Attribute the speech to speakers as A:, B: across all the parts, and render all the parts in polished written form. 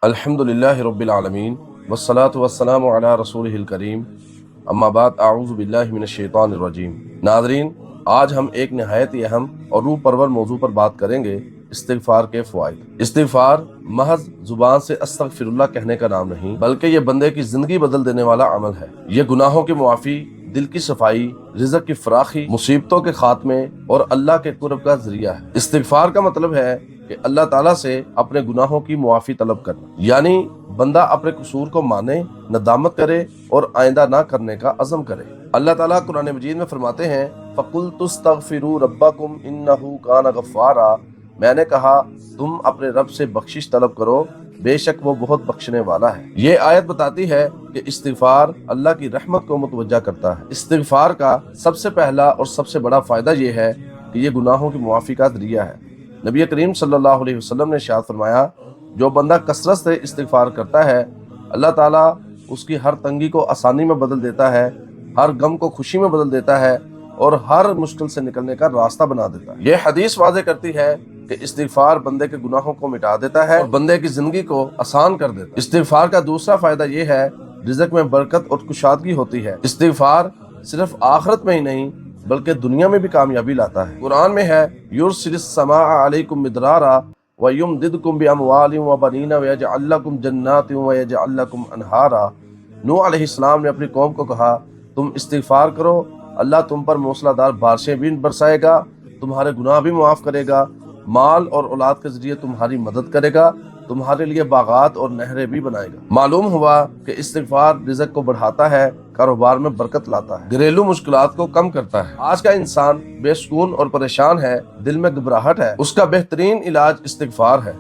A: अल्हम्दुलिल्लाहि रब्बिल आलमीन वस्सलातु वस्सलामु अला रसूलिहिल करीम अम्मा बाद अऊज़ु बिल्लाहि मिनश शैतानिर रजीम। नाज़रीन, आज हम एक निहायत ही अहम और रूह परवर मौजू पर बात करेंगे, इस्तिग़फ़ार के फ़वाइद। इस्तिग़फ़ार महज जुबान से अस्तग़फ़िरुल्लाह कहने का नाम नहीं, बल्कि ये बंदे की जिंदगी बदल देने वाला अमल है। ये गुनाहों की मुआफ़ी, दिल की सफाई, रिज़्क़ की फराखी, मुसीबतों के खात्मे और अल्लाह के कुर्ब का जरिया है। इस्तिग़फ़ार का मतलब है कि अल्लाह ताला से अपने गुनाहों की मुआफ़ी तलब करना, यानी बंदा अपने कसूर को माने, नदामत करे और आइंदा ना करने का अज़म करे। अल्लाह ताला कुरान मजीद में फरमाते हैं, फ़क़ुल्तुस्तग़फ़िरू रब्बकुम इन्नहु कान गफ़्फ़ारा। मैंने कहा तुम अपने रब से बख्शिश तलब करो, बेशक वो बहुत बख्शने वाला है। ये आयत बताती है कि इस्तिग़फ़ार अल्लाह की रहमत को मुतवज्जा करता है। इस्तिग़फ़ार का सबसे पहला और सबसे बड़ा फ़ायदा ये है कि ये गुनाहों की मुआफ़ी का ज़रिया है। नबी करीम सल्लल्लाहु अलैहि वसल्लम ने इरशाद फरमाया, जो बंदा कसरत से इस्तिग़फ़ार करता है, अल्लाह ताला उसकी हर तंगी को आसानी में बदल देता है, हर गम को खुशी में बदल देता है और हर मुश्किल से निकलने का रास्ता बना देता है। ये हदीस वाज़े करती है कि इस्तिग़फ़ार बंदे के गुनाहों को मिटा देता है और बंदे की जिंदगी को आसान कर देता है। इस्तिग़फ़ार का दूसरा फायदा ये है, रिज़्क़ में बरकत और कुशादगी होती है। इस्तिग़फ़ार सिर्फ आखिरत में ही नहीं बल्कि दुनिया में भी कामयाबी लाता है। कुरान में है, युरसिलिस समाअ अलैकुम मिदरारा व युमदिदकुम बिअमवालिन व बनीना व यजअल लकुम जन्नातिन व यजअल लकुम अनहारा। नूह अलैहिस्सलाम ने अपनी कौम को कहा, तुम इस्तिग़फ़ार करो, अल्लाह तुम पर मूसलाधार बारिशें भी बरसाएगा, तुम्हारे गुनाह भी माफ़ करेगा, माल और औलाद के जरिए तुम्हारी मदद करेगा, तुम्हारे लिए बागात और नहरें भी बनाएगा। मालूम हुआ कि इस्तिग़फ़ार रिज़्क़ को बढ़ाता है, कारोबार में बरकत लाता है, घरेलू मुश्किलात को कम करता है। आज का इंसान बेसुकून और परेशान है, दिल में घबराहट है, उसका बेहतरीन इलाज इस्तिग़फ़ार है।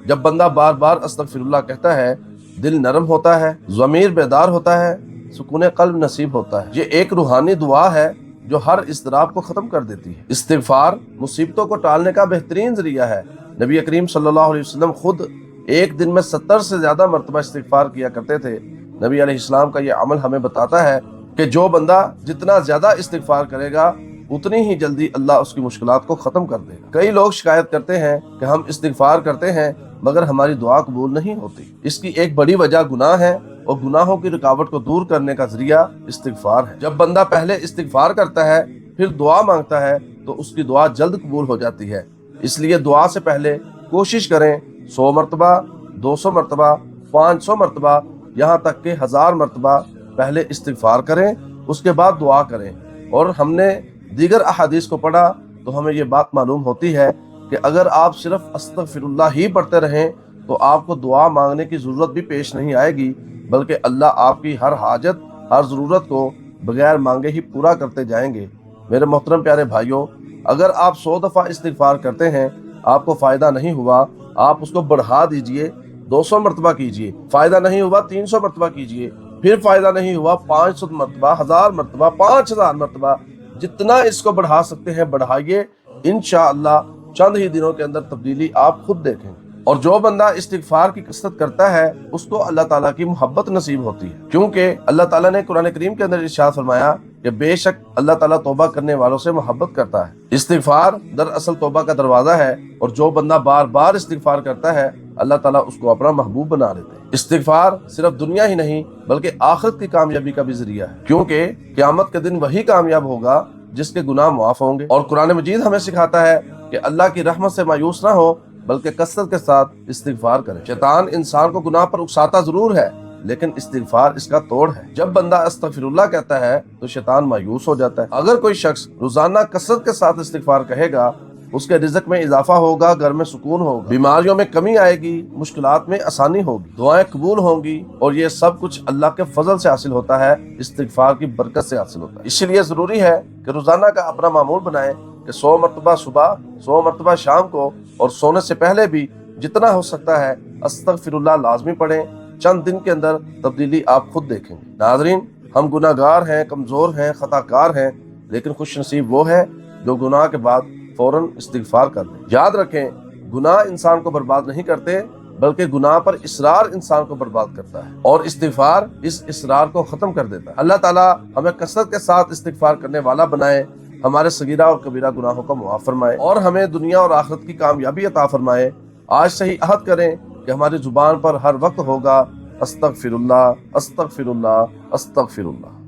A: जब बंदा बार बार अस्तग़फ़िरुल्लाह कहता है, दिल नरम होता है, ज़मीर बेदार होता है, सुकून क़ल्ब नसीब होता है। ये एक रूहानी दुआ है जो हर इज़्तिराब को ख़त्म कर देती है। इस्तिग़फ़ार मुसीबतों को टालने का बेहतरीन ज़रिया है। नबी करीम सल्लल्लाहु अलैहि वसल्लम खुद एक दिन में 70 से ज़्यादा मरतबा इस्तिग़फ़ार किया करते थे। नबी अलैहिस्सलाम का ये अमल हमें बताता है कि जो बंदा जितना ज़्यादा इस्तिग़फ़ार करेगा, उतनी ही जल्दी अल्लाह उसकी मुश्किलात को ख़त्म कर देगा। कई लोग शिकायत करते हैं कि हम इस्तिग़फ़ार करते हैं मगर हमारी दुआ कबूल नहीं होती। इसकी एक बड़ी वजह गुनाह है और गुनाहों की रुकावट को दूर करने का जरिया इस्तिग़फ़ार है। जब बंदा पहले इस्तिग़फ़ार करता है फिर दुआ मांगता है तो उसकी दुआ जल्द कबूल हो जाती है। इसलिए दुआ से पहले कोशिश करें 100 मरतबा, 200 मरतबा, 500 मरतबा, यहाँ तक के 1000 मरतबा पहले इस्तिग़फ़ार करें, उसके बाद दुआ करें। और हमने दीगर अहादीस को पढ़ा तो हमें ये बात मालूम होती है कि अगर आप सिर्फ अस्तग़फ़िरुल्लाह ही पढ़ते रहें तो आपको दुआ मांगने की ज़रूरत भी पेश नहीं आएगी, बल्कि अल्लाह आपकी हर हाजत, हर ज़रूरत को बगैर मांगे ही पूरा करते जाएंगे। मेरे मोहतरम प्यारे भाइयों, अगर आप 100 दफ़ा इस्तिग़फ़ार करते हैं, आपको फ़ायदा नहीं हुआ, आप उसको बढ़ा दीजिए, 200 मरतबा कीजिए, फ़ायदा नहीं हुआ 300 मरतबा कीजिए, फिर फ़ायदा नहीं हुआ 500 मरतबा, 1000 मरतबा, 5000 मरतबा, जितना इसको बढ़ा सकते हैं बढ़ाइए। इंशाअल्लाह चंद ही दिनों के अंदर तब्दीली आप खुद देखेंगे। और जो बंदा इस्तिग़फ़ार की कसरत करता है उसको अल्लाह ताला की मोहब्बत नसीब होती है, क्योंकि अल्लाह ताला ने कुरान करीम के अंदर इरशाद फरमाया कि बेशक अल्लाह ताला तौबा करने वालों से मोहब्बत करता है। इस्तिग़फ़ार दरअसल तौबा का दरवाजा है और जो बंदा बार बार इस्तिग़फ़ार करता है अल्लाह ताला उसको अपना महबूब बना लेते हैं। इस्तिग़फ़ार सिर्फ दुनिया ही नहीं बल्कि आखिरत की कामयाबी का भी जरिया है, क्योंकि क़यामत के दिन वही कामयाब होगा जिसके गुनाह माफ होंगे। और कुरान मजीद हमें सिखाता है कि अल्लाह की रहमत से मायूस ना हो बल्कि कसरत के साथ इस्तिग़फ़ार करें। शैतान इंसान को गुनाह पर उकसाता जरूर है, लेकिन इस्तिग़फ़ार इसका तोड़ है। जब बंदा अस्तग़फ़िरुल्लाह कहता है तो शैतान मायूस हो जाता है। अगर कोई शख्स रोजाना कसरत के साथ इस्तिग़फ़ार कहेगा, उसके रिज़्क़ में इजाफा होगा, घर में सुकून होगा, बीमारियों में कमी आएगी, मुश्किलात में आसानी होगी, दुआएं कबूल होंगी और ये सब कुछ अल्लाह के फजल से हासिल होता है, इस्तिग़फ़ार की बरकत से हासिल होता है। इसलिए जरूरी है कि रोजाना का अपना मामूल बनाएं कि 100 मरतबा सुबह, 100 मरतबा शाम को और सोने से पहले भी जितना हो सकता है अस्तग़फ़िरुल्लाह लाज़मी पढ़ें। चंद दिन के अंदर तब्दीली आप खुद देखेंगे। नाज़रीन, हम गुनाहगार हैं, कमज़ोर हैं, खताकार हैं, लेकिन खुश नसीब वो है जो गुनाह के बाद फौरन इस्तिग़फ़ार कर ले। याद रखें, गुनाह इंसान को बर्बाद नहीं करते बल्कि गुनाह पर इसरार इंसान को बर्बाद करता है और इस्तिग़फ़ार इस इसरार को ख़त्म कर देता है। अल्लाह ताला हमें कसरत के साथ इस्तिग़फ़ार करने वाला बनाए, हमारे सगीरा और कबीरा गुनाहों को मुआफ़ फरमाए और हमें दुनिया और आखिरत की कामयाबी अता फरमाए। आज से ही अहद करें کہ ہماری زبان پر ہر وقت ہوگا استغفر اللہ استغفر اللہ استغفر اللہ۔